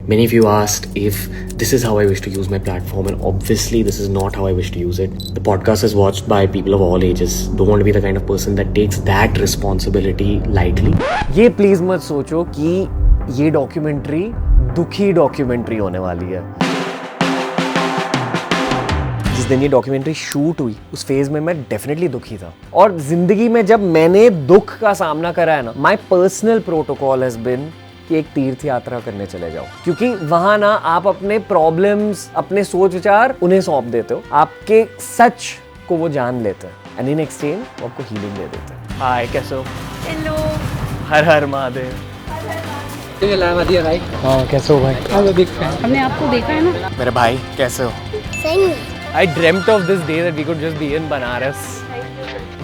Many of you asked if this is how I wish to use my platform, and obviously this is not how I wish to use it. The podcast is watched by people of all ages. Don't want to be the kind of person that takes that responsibility lightly. ये please मत सोचो कि ये documentary दुखी documentary होने वाली है। जिस दिन ये डॉक्यूमेंट्री शूट हुई उस फेज में मैं डेफिनेटली दुखी था, और जिंदगी में जब मैंने दुख का सामना करा है ना, my personal protocol has been कि एक तीर्थ यात्रा करने चले जाओ, क्योंकि वहां ना आप अपने प्रॉब्लम्स, अपने सोच विचार उन्हें सौंप देते हो, आपके सच को वो जान लेते हैं एंड इन एक्सचेंज वो आपको हीलिंग दे देते हैं। हाय, कैसे हो? हेलो। हर हर महादेव। हाँ, कैसे हो भाई? हमने आपको देखा है ना। मेरे भाई कैसे हो? सही। I dreamt of this day that we could just be in Banaras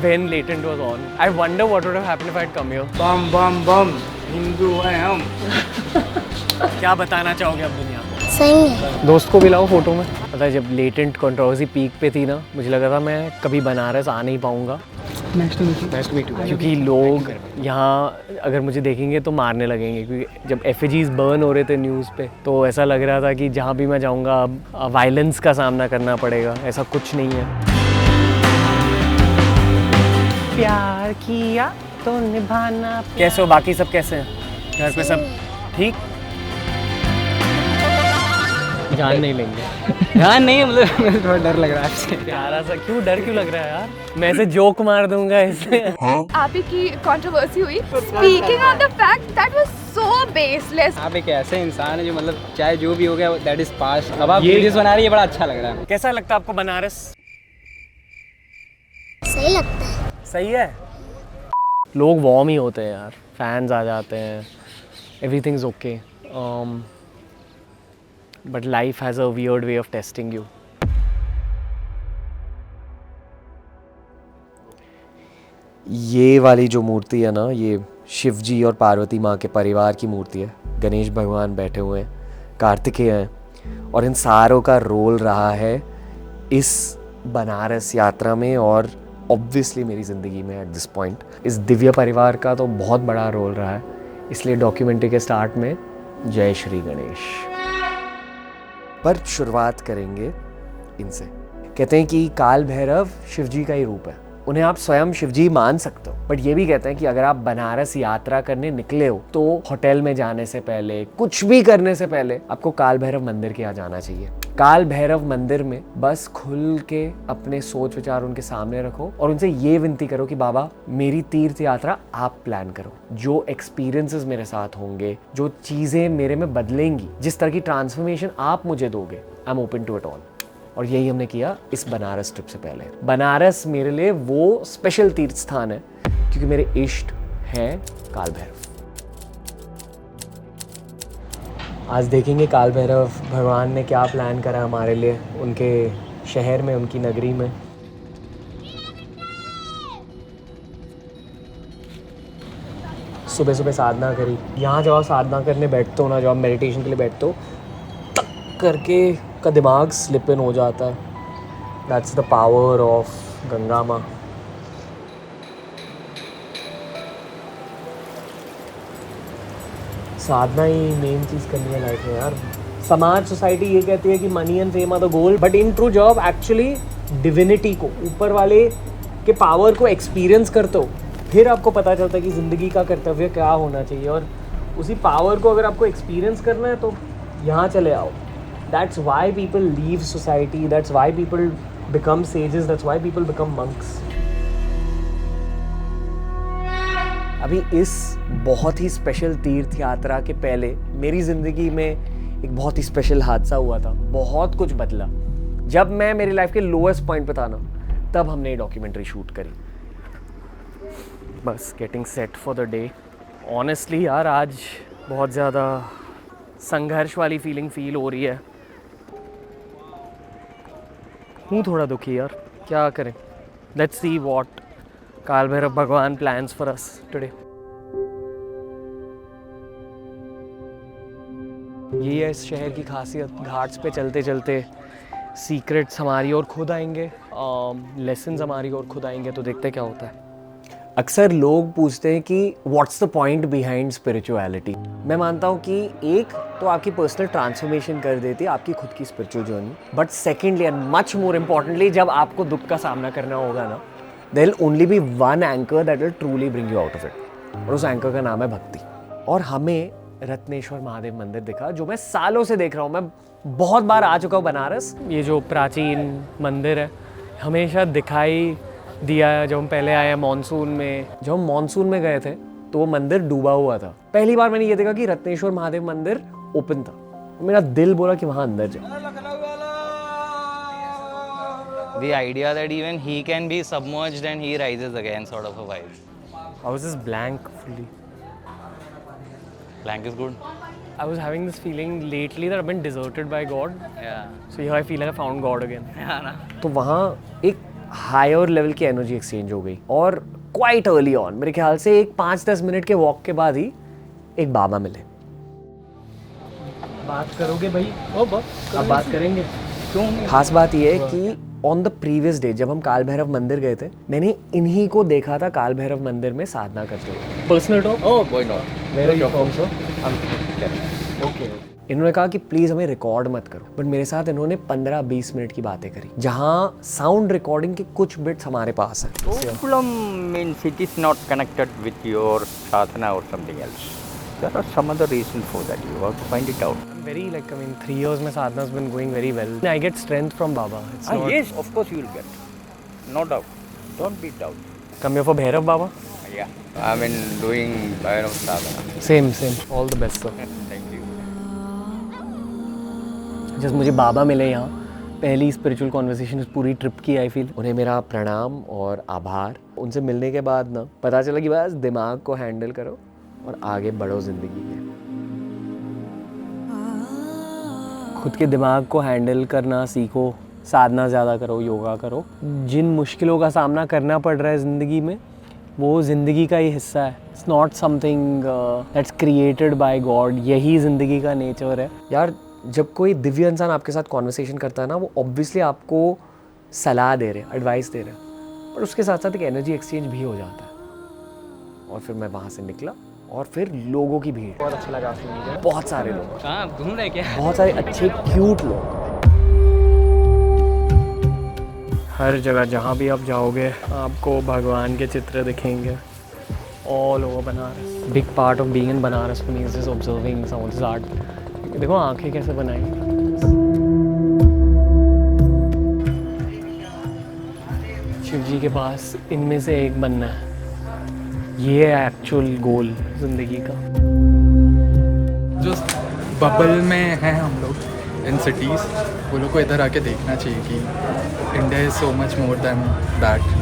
when Latent was on. I wonder what would have happened if I'd come here. बम बम बम हिंदू हैं हम। क्या बताना चाहोगे अब दुनिया को? सही है। दोस्त को भी लाओ फोटो में। पता है जब लेटेंट कंट्रोवर्सी पीक पे थी ना, मुझे लगा था मैं कभी बनारस आ नहीं पाऊंगा, क्योंकि लोग यहाँ अगर मुझे देखेंगे तो मारने लगेंगे, क्योंकि जब एफएजीज बर्न हो रहे थे न्यूज़ पे तो ऐसा लग रहा था कि जहाँ भी मैं जाऊँगा अब वायलेंस का सामना करना पड़ेगा। ऐसा कुछ नहीं है। प्यार किया तो निभाना। कैसे हो? बाकी सब कैसे हैं? घर पे सब ठीक? जान नहीं लेंगे? हाँ नहीं, मतलब मुझे थोड़ा डर लग रहा है आपसे। प्यारा सा क्यों? डर क्यों लग रहा है यार? मैं ऐसे जोक मार दूंगा इससे। आप ही की कंट्रोवर्सी हुई। Speaking on the fact that was so baseless. आप एक ऐसे इंसान है जो मतलब चाहे जो भी हो गया दैट इज पास्ट। अब आप वीडियोस बना रही है, बड़ा अच्छा लग रहा है। कैसा लगता है आपको बनारस? सही लगता है। सही है। लोग वार्म ही होते हैं यार, फैंस आ जाते हैं, everything is okay, but life has a weird way of testing you. ये वाली जो मूर्ति है ना, ये शिव जी और पार्वती माँ के परिवार की मूर्ति है। गणेश भगवान बैठे हुए हैं, कार्तिकेय हैं, और इन सारों का रोल रहा है इस बनारस यात्रा में, और ऑब्वियसली मेरी ज़िंदगी में एट दिस पॉइंट इस दिव्य परिवार का तो बहुत बड़ा रोल रहा है। इसलिए डॉक्यूमेंट्री के स्टार्ट में जय श्री गणेश। पर शुरुआत करेंगे इनसे। कहते हैं कि काल भैरव शिवजी का ही रूप है, उन्हें आप स्वयं शिवजी मान सकते हो, बट ये भी कहते हैं कि अगर आप बनारस यात्रा करने निकले हो तो होटल में जाने से पहले, कुछ भी करने से पहले आपको काल भैरव मंदिर के यहाँ जाना चाहिए। काल भैरव मंदिर में बस खुल के अपने सोच विचार उनके सामने रखो और उनसे ये विनती करो कि बाबा मेरी तीर्थ यात्रा आप प्लान करो। जो एक्सपीरियंसेस मेरे साथ होंगे, जो चीज़ें मेरे में बदलेंगी, जिस तरह की ट्रांसफॉर्मेशन आप मुझे दोगे, I am open to it all. और यही हमने किया इस बनारस ट्रिप से पहले। बनारस मेरे लिए वो स्पेशल तीर्थ स्थान है क्योंकि मेरे इष्ट हैं काल भैरव। आज देखेंगे काल भैरव भगवान ने क्या प्लान करा हमारे लिए, उनके शहर में, उनकी नगरी में। सुबह सुबह साधना करी। यहाँ जब आप साधना करने बैठते हो ना, जब आप मेडिटेशन के लिए बैठते हो, तक करके का दिमाग स्लिप इन हो जाता है। That's the power of Ganga माँ। साधना ही मेन चीज़ करनी है लाइफ में यार। समाज, सोसाइटी ये कहती है कि money and fame are the goal, but in true job actually divinity को, ऊपर वाले के पावर को एक्सपीरियंस करते हो, फिर आपको पता चलता है कि ज़िंदगी का कर्तव्य क्या होना चाहिए, और उसी पावर को अगर आपको एक्सपीरियंस करना है तो यहाँ चले आओ। That's why people leave society, that's why people become sages, that's why people become monks. अभी इस बहुत ही स्पेशल तीर्थ यात्रा के पहले मेरी ज़िंदगी में एक बहुत ही स्पेशल हादसा हुआ था। बहुत कुछ बदला। जब मैं मेरी लाइफ के लोएस्ट पॉइंट पे था ना, तब हमने ये डॉक्यूमेंट्री शूट करी। बस getting set for the day. Honestly यार आज बहुत ज़्यादा संघर्ष वाली फीलिंग फील हो रही है। हूँ थोड़ा दुखी यार, क्या करें। लेट्स सी व्हाट काल भैरव भगवान प्लान्स फॉर अस टुडे। ये है इस शहर की खासियत। घाट्स पे चलते चलते सीक्रेट्स हमारी ओर खुद आएंगे, लेसन्स हमारी ओर खुद आएंगे, तो देखते क्या होता है। अक्सर लोग पूछते हैं कि what's the point behind spirituality. मैं मानता हूँ कि एक तो आपकी पर्सनल ट्रांसफॉर्मेशन कर देती है आपकी खुद की spiritual journey. But secondly and much more importantly, जब आपको दुख का सामना करना होगा ना, there will only be one anchor that will truly bring you out of it, और उस एंकर का नाम है भक्ति. और हमें रत्नेश्वर महादेव मंदिर दिखा, जो मैं सालों से देख रहा हूँ. मैं बहुत बार आ चुका हूँ बनारस. ये जो प्राचीन मंदिर है हमेशा दिखाई दिया है. जब हम पहले आए हैं मानसून में, जब हम मानसून में गए थे तो वो मंदिर डूबा हुआ था. पहली बार मैंने ये देखा कि रत्नेश्वर महादेव मंदिर ओपन था. मेरा दिल बोला कि वहाँ अंदर जाओ. The idea that even he can be submerged and he rises again, sort of a vibe. I was just blank fully. Blank is good. I was having this feeling lately that I've been deserted by God. Yeah. So here I feel like I found God again. Yeah, na? तो वहाँ एक higher level की energy exchange हो गई. और quite early on, मेरे ख्याल से एक 5-10 मिनट के वॉक के बाद ही एक बाबा मिले. बात करोगे भाई? अब बात करेंगे. क्यों? खास बात ये है कि ऑन द प्रीवियस डे जब हम काल भैरव मंदिर गए थे, मैंने इन्हीं को देखा था काल भैरव मंदिर में साधना करते हुए. Personal talk. Oh, why not? Where are you from sir? Okay. इन्होंने कहा कि प्लीज़ हमें रिकॉर्ड मत करो, बट मेरे साथ इन्होंने 15-20 मिनट की बातें करी, जहाँ साउंड रिकॉर्डिंग के कुछ बिट्स हमारे पास हैं. Problem means it is not connected with your sadhana or something else. There are some other reasons for that. You have to find it out. Very like, I mean, 3 years my sadhana has been going very well. I get strength from Baba. It's not... Yes, of course you will get. No doubt. Don't be doubt. Come here for Bhairav Baba? Yeah. I mean doing Bhairav sadhana. Same. All the best, sir. Thank you. Just मुझे बाबा मिले यहाँ, पहली spiritual conversation इस पूरी trip की. I feel उन्हें मेरा प्रणाम और आभार. उनसे मिलने के बाद ना पता चला कि बस दिमाग को हैंडल करो और आगे बढ़ो जिंदगी में. खुद के दिमाग को हैंडल करना सीखो, साधना ज़्यादा करो, योगा करो. जिन मुश्किलों का सामना करना पड़ रहा है ज़िंदगी में, वो ज़िंदगी का ही हिस्सा है. It's not something that's created by God. यही ज़िंदगी का नेचर है यार. जब कोई दिव्य इंसान आपके साथ कॉन्वर्सेशन करता है ना, वो ऑब्वियसली आपको सलाह दे रहे हैं, एडवाइस दे रहे हैं, पर उसके साथ साथ एक एनर्जी एक्सचेंज भी हो जाता है. और फिर मैं वहाँ से निकला और फिर लोगों की भीड़. बहुत अच्छा लगा सुनने. बहुत सारे लोग. कहाँ घूम रहे क्या? बहुत सारे अच्छे क्यूट लोग. हर जगह जहाँ भी आप जाओगे आपको भगवान के चित्र दिखेंगे. All over Banaras. Big part of being in Banaras for me is just observing some of this art. देखो आंखें कैसे बनाई. शिव जी के पास इनमें से एक बनना है. ये है एक्चुअल गोल जिंदगी का. जो बबल में हैं हम लोग इन सिटीज़, वो लोग को इधर आके देखना चाहिए कि India is so much more than that.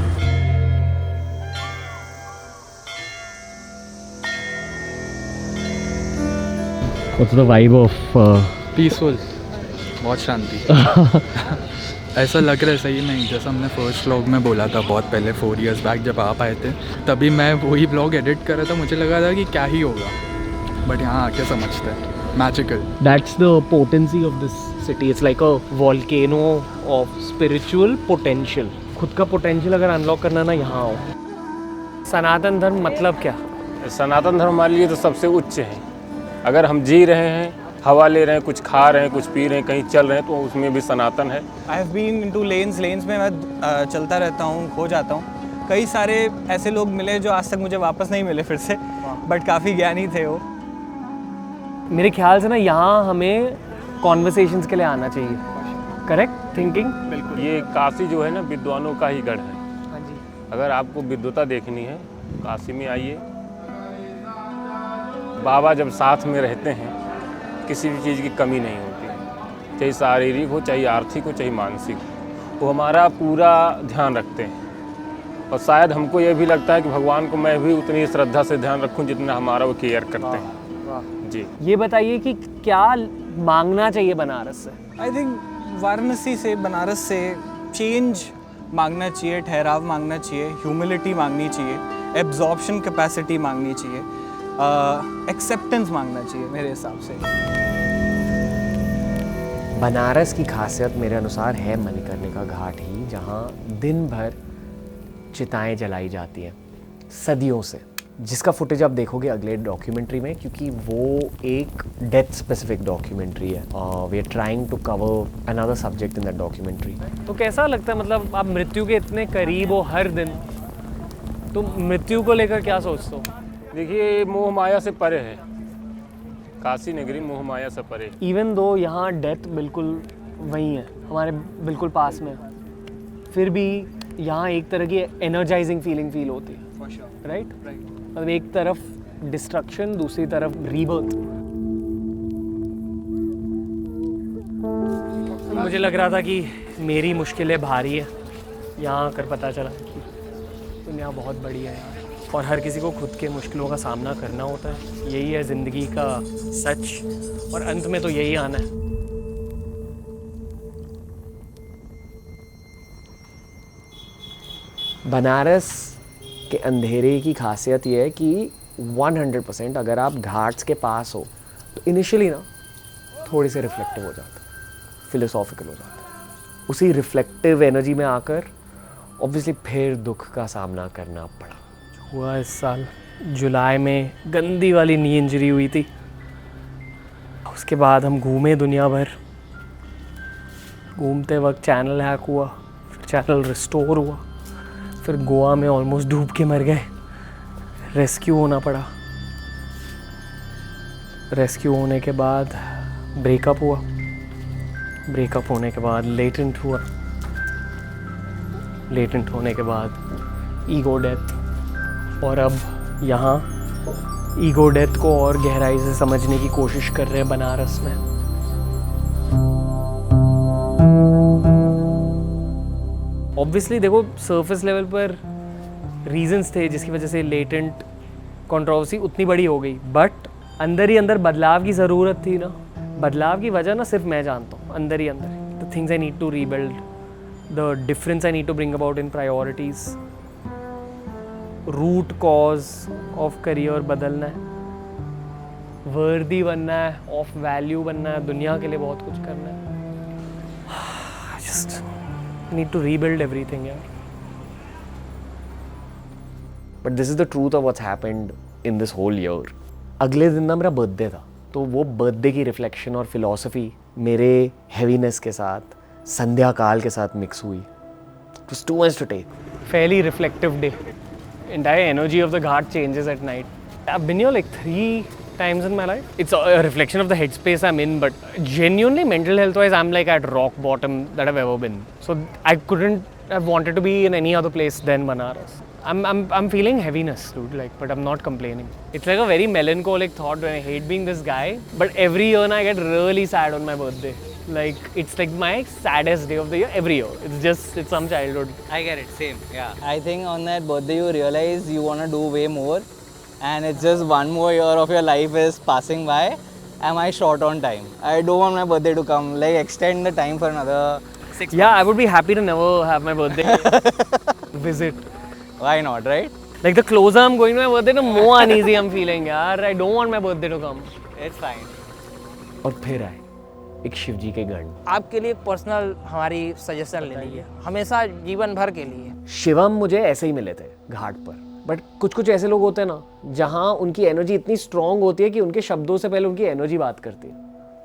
What's the vibe of peaceful, बहुत शांति. ऐसा लग रहा है सही में, जैसा हमने फर्स्ट व्लॉग में बोला था बहुत पहले 4 years बैक जब आप आए थे, तभी मैं वही व्लॉग एडिट कर रहा था. मुझे लगा था कि क्या ही होगा, बट यहाँ आके समझते हैं. Magical. That's the potency of this city. It's like a volcano of spiritual potential. खुद का पोटेंशियल अगर अनलॉक करना ना, यहाँ आओ. सनातन धर्म मतलब क्या? सनातन धर्म हमारे लिए तो सबसे उच्च है. अगर हम जी रहे हैं, हवा ले रहे हैं, कुछ खा रहे हैं, कुछ पी रहे हैं, कहीं चल रहे हैं, तो उसमें भी सनातन है. I have been into lens में मैं चलता रहता हूँ, खो जाता हूँ. कई सारे ऐसे लोग मिले जो आज तक मुझे वापस नहीं मिले फिर से, बट काफ़ी ज्ञानी थे वो. मेरे ख्याल से ना यहाँ हमें कॉन्वर्सेशंस के लिए आना चाहिए. Correct thinking. बिल्कुल. ये काशी जो है ना, विद्वानों का ही गढ़ है. हाँ जी. अगर आपको विद्वता देखनी है, काशी में आइए. बाबा जब साथ में रहते हैं, किसी भी चीज़ की कमी नहीं होती, चाहे शारीरिक हो, चाहे आर्थिक हो, चाहे मानसिक हो. वो हमारा पूरा ध्यान रखते हैं. और शायद हमको ये भी लगता है कि भगवान को मैं भी उतनी श्रद्धा से ध्यान रखूं जितना हमारा वो केयर करते हैं. जी. ये बताइए कि क्या मांगना चाहिए बनारस से? आई थिंक वाराणसी से, बनारस से चेंज मांगना चाहिए, ठहराव मांगना चाहिए, ह्यूमिलिटी मांगनी चाहिए, एब्जॉर्प्शन कैपेसिटी मांगनी चाहिए, एक्सेप्टेंस मांगना चाहिए मेरे हिसाब से. बनारस की खासियत मेरे अनुसार है मणिकर्णिका घाट ही, जहाँ दिन भर चिताएं जलाई जाती हैं सदियों से. जिसका फुटेज आप देखोगे अगले डॉक्यूमेंट्री में, क्योंकि वो एक डेथ स्पेसिफिक डॉक्यूमेंट्री है. We are trying to cover another subject in that documentary. तो कैसा लगता है, मतलब आप मृत्यु के इतने करीब हो हर दिन, तो मृत्यु को लेकर क्या सोचते हो? देखिए, मोह माया से परे है, काशी नगरी मोह माया से परे. इवन दो यहाँ डेथ बिल्कुल वहीं है, हमारे बिल्कुल पास में, फिर भी यहाँ एक तरह की एनर्जाइजिंग फीलिंग फील होती है, राइट? मतलब एक तरफ डिस्ट्रक्शन, दूसरी तरफ रीबर्थ. मुझे लग रहा था कि मेरी मुश्किलें भारी है, यहाँ आकर पता चला कि दुनिया बहुत बड़ी है यार, और हर किसी को खुद के मुश्किलों का सामना करना होता है. यही है ज़िंदगी का सच, और अंत में तो यही आना है. बनारस के अंधेरे की खासियत ये है कि 100% अगर आप घाट्स के पास हो तो इनिशियली ना थोड़ी से रिफ्लेक्टिव हो जाता है, फिलोसॉफिकल हो जाता है. उसी रिफ्लेक्टिव एनर्जी में आकर ऑब्वियसली फिर दुख का सामना करना पड़ा. हुआ इस साल जुलाई में गंदी वाली नी इंजरी हुई थी. उसके बाद हम घूमे दुनिया भर. घूमते वक्त चैनल हैक हुआ, फिर चैनल रिस्टोर हुआ, फिर गोवा में ऑलमोस्ट डूब के मर गए. रेस्क्यू होना पड़ा. रेस्क्यू होने के बाद ब्रेकअप हुआ. ब्रेकअप होने के बाद लेटेंट हुआ. लेटेंट होने के बाद ईगो डेथ. और अब यहाँ ईगो डेथ को और गहराई से समझने की कोशिश कर रहे हैं बनारस में. ऑब्वियसली देखो, सरफेस लेवल पर रीजंस थे जिसकी वजह से लेटेंट कंट्रोवर्सी उतनी बड़ी हो गई, बट अंदर ही अंदर बदलाव की ज़रूरत थी ना. बदलाव की वजह ना सिर्फ मैं जानता हूँ, अंदर ही अंदर. The things I need to rebuild, the difference I need to bring about in priorities. Root cause of career बदलना है, वर्दी बनना है, ऑफ वैल्यू बनना है, दुनिया के लिए बहुत कुछ करना है. Just need to rebuild everything, यार. But this is the truth of what's happened in this whole year. अगले दिन ना मेरा बर्थडे था, तो वो बर्थडे की रिफ्लेक्शन और फिलॉसफी मेरे हैवीनेस के साथ, संध्या काल के साथ मिक्स हुई. It was too much to take. Fairly reflective day. Entire energy of the ghat changes at night. I've been here like 3 times in my life. It's a reflection of the headspace I'm in, but genuinely mental health wise I'm like at rock bottom that I've ever been. So I couldn't have wanted to be in any other place than Banaras. I'm feeling heaviness, dude, like, but I'm not complaining. It's like a very melancholic thought when I hate being this guy, but every year I get really sad on my birthday. Like, it's like my saddest day of the year every year. It's some childhood. I get it, same, yeah. I think on that birthday you realize you want to do way more, and it's just one more year of your life is passing by. Am I short on time? I don't want my birthday to come. Like, extend the time for another 6 months. Yeah, I would be happy to never have my birthday visit. Why not, right? Like, the closer I'm going to my birthday, the more uneasy I'm feeling. यार, I don't want my birthday to come. It's fine. और फिर आए एक शिवजी के गण. आपके लिए personal हमारी सजेशन ले लीजिए, हमेशा जीवन भर के लिए. शिवम मुझे ऐसे ही मिले थे घाट पर, बट कुछ ऐसे लोग होते हैं ना जहाँ उनकी एनर्जी इतनी स्ट्रांग होती है कि उनके शब्दों से पहले उनकी एनर्जी बात करती है,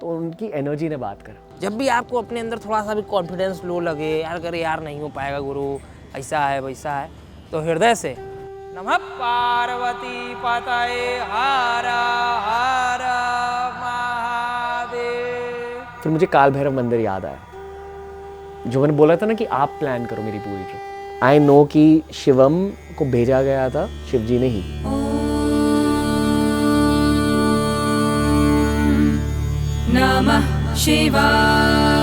तो उनकी एनर्जी ने बात करा. जब भी आपको अपने अंदर थोड़ा सा भी कॉन्फिडेंस लो लगे, यार अगर यार नहीं हो पाएगा गुरु, ऐसा है वैसा है, तो हृदय से नमः पार्वती पतये हर हर महादेव. फिर मुझे काल भैरव मंदिर याद आया, जो मैंने बोला था ना कि आप प्लान करो मेरी पूरी ट्रिप. आई नो कि शिवम को भेजा गया था शिवजी ने ही. नमः शिवाय.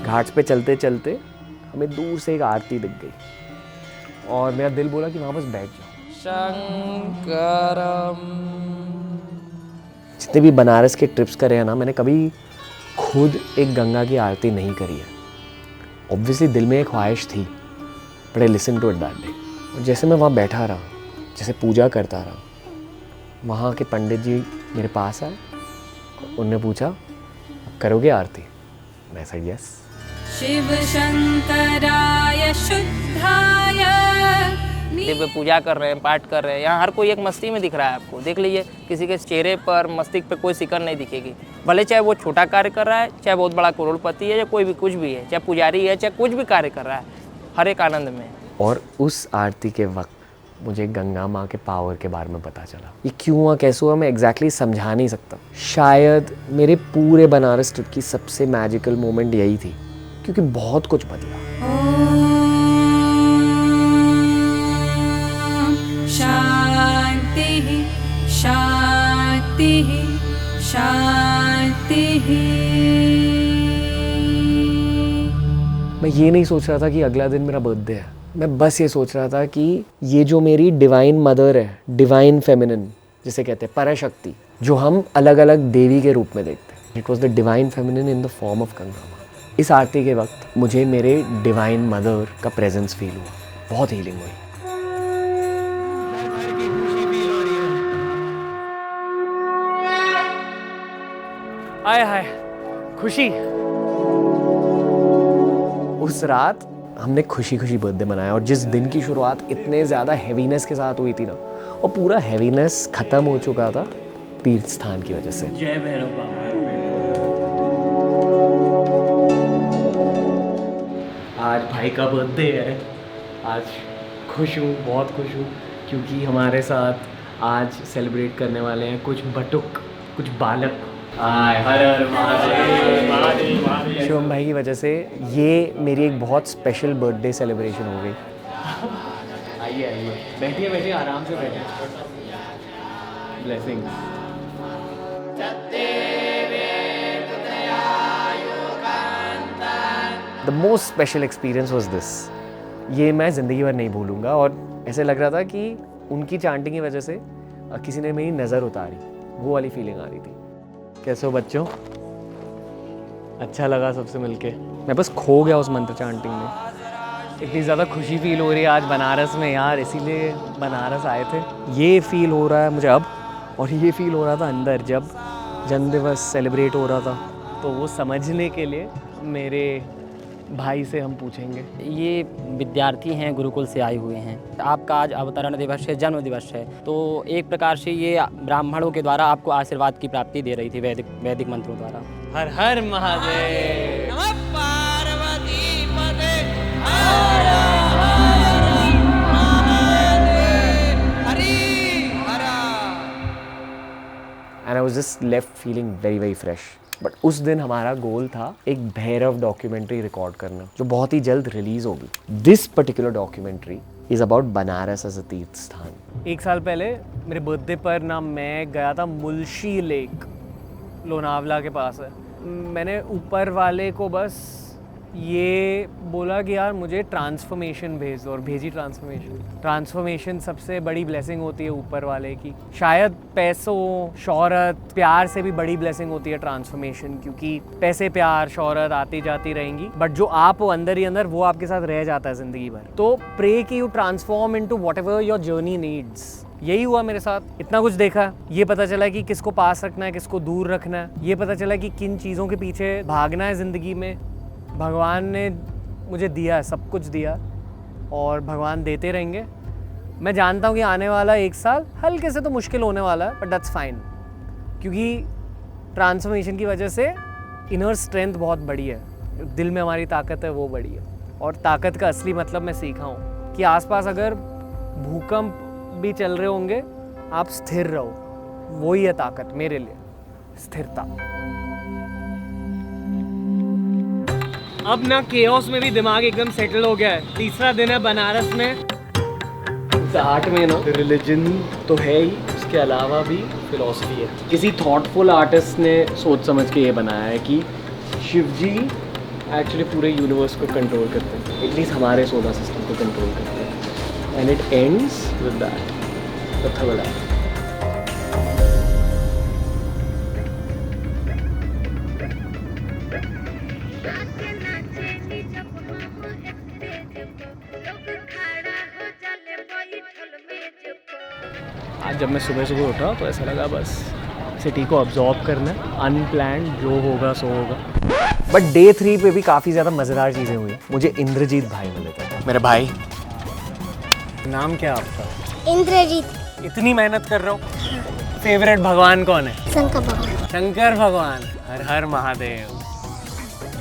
घाट्स पे चलते चलते हमें दूर से एक आरती दिख गई और मेरा दिल बोला कि वहाँ बस बैठ जाओ. शंकरम. जितने भी बनारस के ट्रिप्स करे हैं ना, मैंने कभी खुद एक गंगा की आरती नहीं करी है. ऑब्वियसली दिल में एक ख्वाहिश थी, but I listen to it that day. और जैसे मैं वहाँ बैठा रहा, जैसे पूजा करता रहा, वहाँ के पंडित जी मेरे पास आए उनने पूछा करोगे आरती? मैं सेड यस। शिव शंकराय शुद्धाय। दिव्य पूजा कर रहे हैं, पाठ कर रहे हैं, यहाँ हर कोई एक मस्ती में दिख रहा है आपको। देख लीजिए किसी के चेहरे पर मस्तिष्क पे कोई सिकन नहीं दिखेगी, भले चाहे वो छोटा कार्य कर रहा है, चाहे बहुत बड़ा करोड़पति है, या कोई भी कुछ भी है, चाहे पुजारी है, चाहे कुछ भी कार्य कर रहा है, हर एक आनंद में। और उस आरती के वक्त मुझे गंगा माँ के पावर के बारे में पता चला। ये क्यों हुआ, कैसे हुआ, मैं एग्जैक्टली समझा नहीं सकता। शायद मेरे पूरे बनारस ट्रिप की सबसे मैजिकल मोमेंट यही थी, क्योंकि बहुत कुछ बदला। शांति शांति शांति। मैं ये नहीं सोच रहा था कि अगला दिन मेरा बर्थडे है, मैं बस ये सोच रहा था कि ये जो मेरी डिवाइन मदर है, डिवाइन फेमिनिन जिसे कहते हैं, पराशक्ति, जो हम अलग अलग देवी के रूप में देखते हैं, it was the divine feminine in the form of Ganga माँ। इस आरती के वक्त मुझे मेरे डिवाइन मदर का प्रेजेंस फील हुआ, बहुत हीलिंग हुई। आय हाय खुशी। उस रात हमने खुशी खुशी बर्थडे मनाया, और जिस दिन की शुरुआत इतने ज़्यादा हैवीनेस के साथ हुई थी ना, और पूरा हैवीनेस ख़त्म हो चुका था तीर्थ स्थान की वजह से। जय भैरव बाबा। आज भाई का बर्थडे है, आज खुश हूँ, बहुत खुश हूँ, क्योंकि हमारे साथ आज सेलिब्रेट करने वाले हैं कुछ बटुक, कुछ बालक। हर हर महादेव। शिवम भाई की वजह से ये मेरी एक बहुत स्पेशल बर्थडे सेलिब्रेशन हो गई। आइए आइए, बैठिए बैठिए, आराम से बैठिए। Blessing. The most special experience was this. ये मैं ज़िंदगी भर नहीं भूलूंगा, और ऐसे लग रहा था कि उनकी चांटिंग की वजह से किसी ने मेरी नज़र उतारी, वो वाली फीलिंग आ रही थी। कैसे हो बच्चों? अच्छा लगा सबसे मिलके। मैं बस खो गया उस मंत्र चांटिंग में। इतनी ज़्यादा खुशी फील हो रही है आज बनारस में यार, इसीलिए बनारस आए थे। ये फील हो रहा है मुझे अब, और ये फील हो रहा था अंदर जब जन्मदिवस सेलिब्रेट हो रहा था। तो वो समझने के लिए मेरे भाई से हम पूछेंगे। ये विद्यार्थी हैं, गुरुकुल से आए हुए हैं। आपका आज अवतरण दिवस है, जन्म दिवस है, तो एक प्रकार से ये ब्राह्मणों के द्वारा आपको आशीर्वाद की प्राप्ति दे रही थी वैदिक मंत्रों द्वारा। हर हर महादेव। पार्वती पते and I was just left feeling very very fresh. But उस दिन हमारा गोल था एक भैरव डॉक्यूमेंट्री रिकॉर्ड करना, जो बहुत ही जल्द रिलीज होगी। This particular documentary is about Banaras as a तीर्थ स्थान। 1 साल पहले मेरे बर्थडे पर ना मैं गया था मुल्शी लेक, लोनावला के पास है। मैंने ऊपर वाले को बस ये बोला कि यार मुझे ट्रांसफॉर्मेशन भेज दो, और भेजी ट्रांसफॉर्मेशन सबसे बड़ी ब्लेसिंग होती है ऊपर वाले की। शायद पैसों, शोहरत, प्यार से भी बड़ी ब्लेसिंग होती है ट्रांसफॉर्मेशन, क्योंकि पैसे, प्यार, शोहरत आती जाती रहेंगी, बट जो आप हो अंदर ही अंदर, वो आपके साथ रह जाता है जिंदगी भर। तो प्रे कि you transform into whatever your journey needs. यही हुआ मेरे साथ। इतना कुछ देखा, ये पता चला कि किसको पास रखना है, किसको दूर रखना है, ये पता चला कि किन चीज़ों के पीछे भागना है ज़िंदगी में। भगवान ने मुझे दिया, सब कुछ दिया, और भगवान देते रहेंगे। मैं जानता हूँ कि आने वाला 1 साल हल्के से तो मुश्किल होने वाला है, बट दैट्स फाइन, क्योंकि ट्रांसफॉर्मेशन की वजह से इनर स्ट्रेंथ बहुत बड़ी है, दिल में हमारी ताकत है वो बड़ी है। और ताकत का असली मतलब मैं सीखा हूँ कि आसपास अगर भूकंप भी चल रहे होंगे, आप स्थिर रहो, वही है ताकत मेरे लिए, स्थिरता। अब ना केओस में भी दिमाग एकदम सेटल हो गया है। तीसरा दिन है बनारस में। 8 में ना रिलीजन तो है ही, उसके अलावा भी फिलॉसफी है। किसी थॉटफुल आर्टिस्ट ने सोच समझ के ये बनाया है कि शिव जी एक्चुअली पूरे यूनिवर्स को कंट्रोल करते हैं, एटलीस्ट हमारे सोलर सिस्टम को कंट्रोल करते हैं। And it ends with that, the third act. आज जब मैं सुबह सुबह उठा तो ऐसा लगा बस सिटी को अब्जॉर्ब करना है, अनप्लान्ड जो होगा सो होगा। बट डे 3 पे भी काफ़ी ज़्यादा मज़ेदार चीज़ें हुई। मुझे इंद्रजीत भाई मिले थे, मेरे भाई। नाम क्या आपका? इंद्रजीत। इतनी मेहनत कर रहे हो। फेवरेट भगवान कौन है? शंकर भगवान। शंकर भगवान। हर हर महादेव।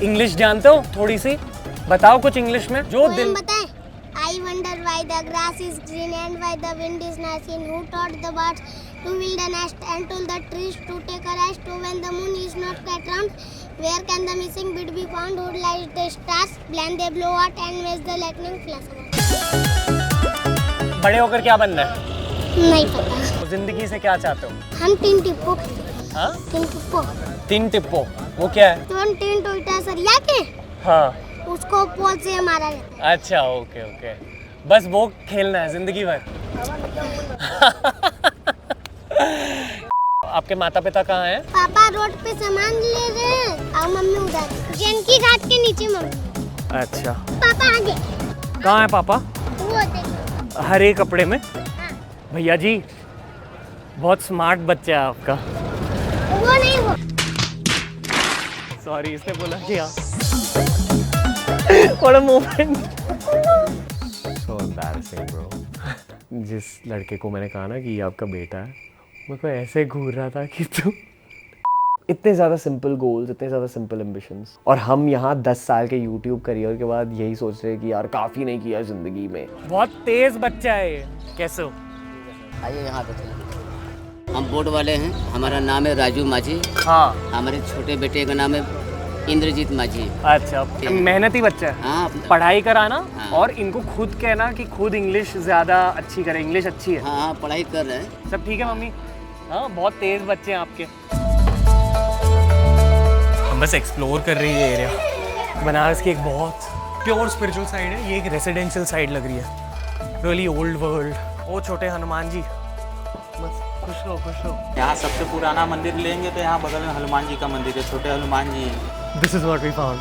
इंग्लिश जानते हो थोड़ी सी? बताओ कुछ इंग्लिश में जो दिल। I wonder why the grass is green and why the wind is nothing. Who taught the birds to build a nest and told the trees to take a rest? When the moon is not quite round, where can the missing bit be found? Who lights the stars? Blend they blow out and makes the lightning flash about. बड़े होकर क्या बनना है? नहीं पता। तो जिंदगी से क्या चाहते हो? हम तीन टिप्पो। हाँ? तीन टिप्पो। तीन टिप्पो वो क्या है? तो तीन टोटा सरिया के। हाँ। उसको पोल से मारा जाता है। अच्छा ओके ओके, बस वो खेलना है जिंदगी भर। आपके माता पिता कहाँ हैं? पापा रोड पे सामान ले रहे हैं और मम्मी उधर जानकी घाट के नीचे मम्मी। अच्छा। पापा आगे। कहाँ है पापा? वो देखो। हरे कपड़े में? भैया जी बहुत स्मार्ट बच्चा है आपका। वो नहीं वो। सॉरी इसने बोला क्या? What a moment. So embarrassing bro. जिस लड़के को मैंने कहा ना कि ये आपका बेटा है, मेरे को ऐसे घूर रहा था कि तू इतने ज़्यादा सिंपल गोल्स, इतने ज़्यादा सिंपल एम्बिशंस, और हम यहाँ 10 साल के YouTube करियर के बाद यही सोच रहे हैं कि यार काफ़ी नहीं किया ज़िंदगी में। बहुत तेज बच्चा है ये। कैसे हो? आइए यहाँ पे चलें। हम बोर्ड वाले हैं, हमारा नाम है राजू माझी। हाँ। हमारे छोटे बेटे का नाम है इंद्रजीत माझी। अच्छा, मेहनती बच्चा है। हाँ, पढ़ाई कराना। हाँ। और इनको खुद कहना कि खुद इंग्लिश ज़्यादा अच्छी करे। इंग्लिश अच्छी है। हाँ पढ़ाई कर रहे हैं। सब ठीक है मम्मी? हाँ बहुत तेज बच्चे हैं आपके। हम बस एक्सप्लोर कर रही है एरिया। बनारस की एक बहुत प्योर स्पिरिचुअल साइड है, ये एक रेसिडेंशियल साइड लग रही है। Really old world. ओ छोटे हनुमान जी, बस खुश रहो खुश रहो। यहाँ सबसे पुराना मंदिर लेंगे तो यहाँ बगल में हनुमान जी का मंदिर है, छोटे Hanuman ji. This is what we found.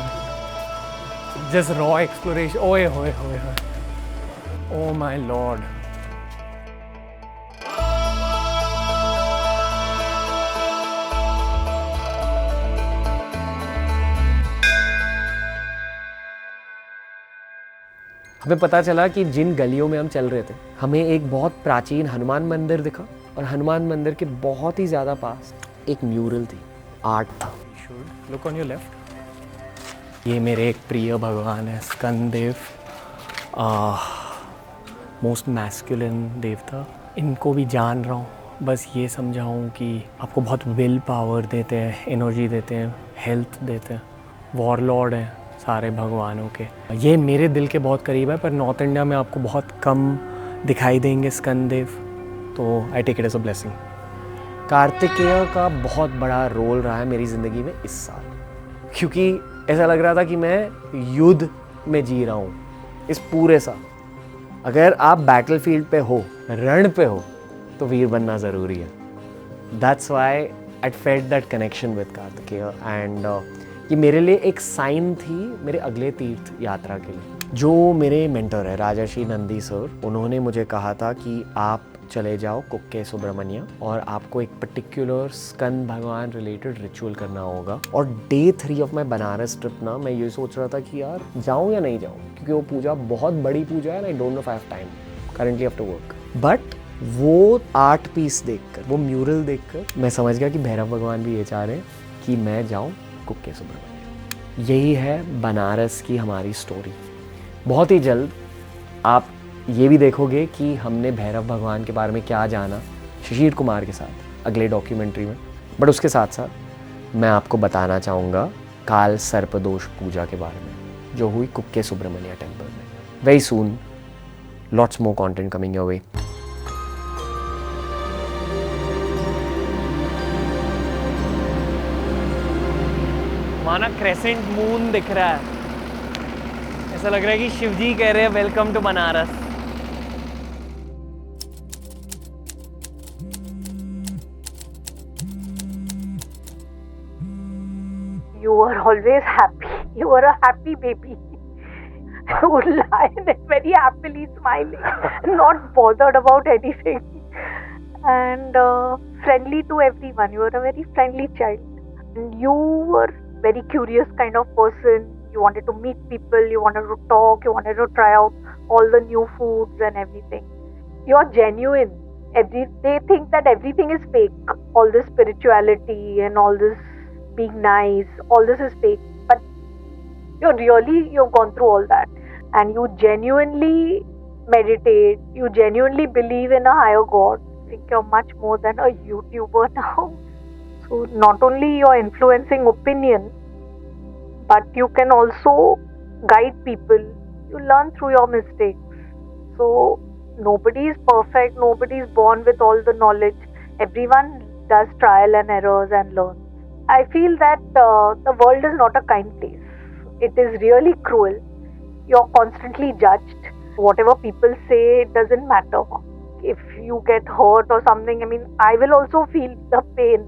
Just raw exploration. ओए होए होए होए. Oh my lord. हमें पता चला कि जिन गलियों में हम चल रहे थे, हमें एक बहुत प्राचीन हनुमान मंदिर दिखा, और हनुमान मंदिर के बहुत ही ज़्यादा पास एक म्यूरल थी, आर्ट था। Look on your left. ये मेरे एक प्रिय भगवान है, स्कंददेव, मोस्ट मैस्कुलिन देवता। इनको भी जान रहा हूँ, बस ये समझाऊँ कि आपको बहुत विल पावर देते हैं, एनर्जी देते हैं, हेल्थ देते हैं, वॉरलॉर्ड हैं सारे भगवानों के। ये मेरे दिल के बहुत करीब है, पर नॉर्थ इंडिया में आपको बहुत कम दिखाई देंगे स्कंददेव, तो I take it as a blessing. Kartikeya का बहुत बड़ा रोल रहा है मेरी ज़िंदगी में इस साल, क्योंकि ऐसा लग रहा था कि मैं युद्ध में जी रहा हूँ इस पूरे साल। अगर आप बैटलफील्ड पे हो, रण पे हो, तो वीर बनना ज़रूरी है। That's why I felt that connection with Kartikeya, and ये मेरे लिए एक साइन थी मेरे अगले तीर्थ यात्रा के लिए। जो मेरे मेंटर है राजर्षि नंदी सर, उन्होंने मुझे कहा था कि आप चले जाओ कुक्के सुब्रमण्य, और आपको एक पर्टिकुलर स्कंद भगवान रिलेटेड रिचुअल करना होगा। और day 3 of my Banaras trip ना, मैं ये सोच रहा था कि यार जाऊँ या नहीं जाऊँ, क्योंकि वो पूजा बहुत बड़ी पूजा है, I don't know if I have time currently after work. But वो आर्ट पीस देखकर, वो म्यूरल देखकर मैं समझ गया कि भैरव भगवान भी ये चाह रहे हैं कि मैं जाऊँ कुक्के सुब्रमण्य। यही है बनारस की हमारी स्टोरी। बहुत ही जल्द आप ये भी देखोगे कि हमने भैरव भगवान के बारे में क्या जाना शिशिर कुमार के साथ अगले डॉक्यूमेंट्री में। बट उसके साथ साथ मैं आपको बताना चाहूँगा काल सर्पदोष पूजा के बारे में, जो हुई कुक्के सुब्रमण्य टेम्पल में। Very soon, lots more content coming your way. माना क्रेसेंट मून दिख रहा है, ऐसा लग रहा है कि शिवजी कह रहे हैं welcome to Banaras. You were always happy. You were a happy baby. You would lie and very happily smiling, not bothered about anything. and friendly to everyone. You were a very friendly child. And you were very curious kind of person. You wanted to meet people, you wanted to talk, you wanted to try out all the new foods and everything. You're genuine. They think that everything is fake. All this spirituality and all this being nice, all this is fake. But you've gone through all that. And you genuinely meditate, you genuinely believe in a higher God. I think you're much more than a YouTuber now. So not only you're influencing opinion, but you can also guide people. You learn through your mistakes. So nobody is perfect, nobody is born with all the knowledge. Everyone does trial and errors and learns. I feel that the world is not a kind place. It is really cruel. You're constantly judged. Whatever people say, it doesn't matter. If you get hurt or something, I will also feel the pain.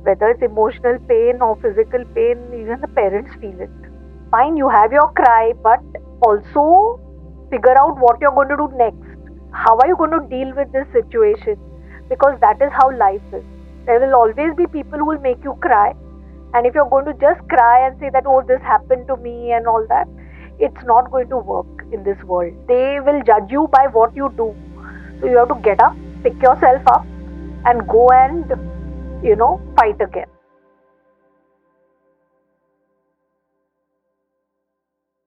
Whether it's emotional pain or physical pain, even the parents feel it. Fine, you have your cry, but also figure out what you're going to do next. How are you going to deal with this situation? Because that is how life is. There will always be people who will make you cry. And if you're going to just cry and say that, oh, this happened to me and all that, it's not going to work in this world. They will judge you by what you do. So you have to get up, pick yourself up and go and, fight again.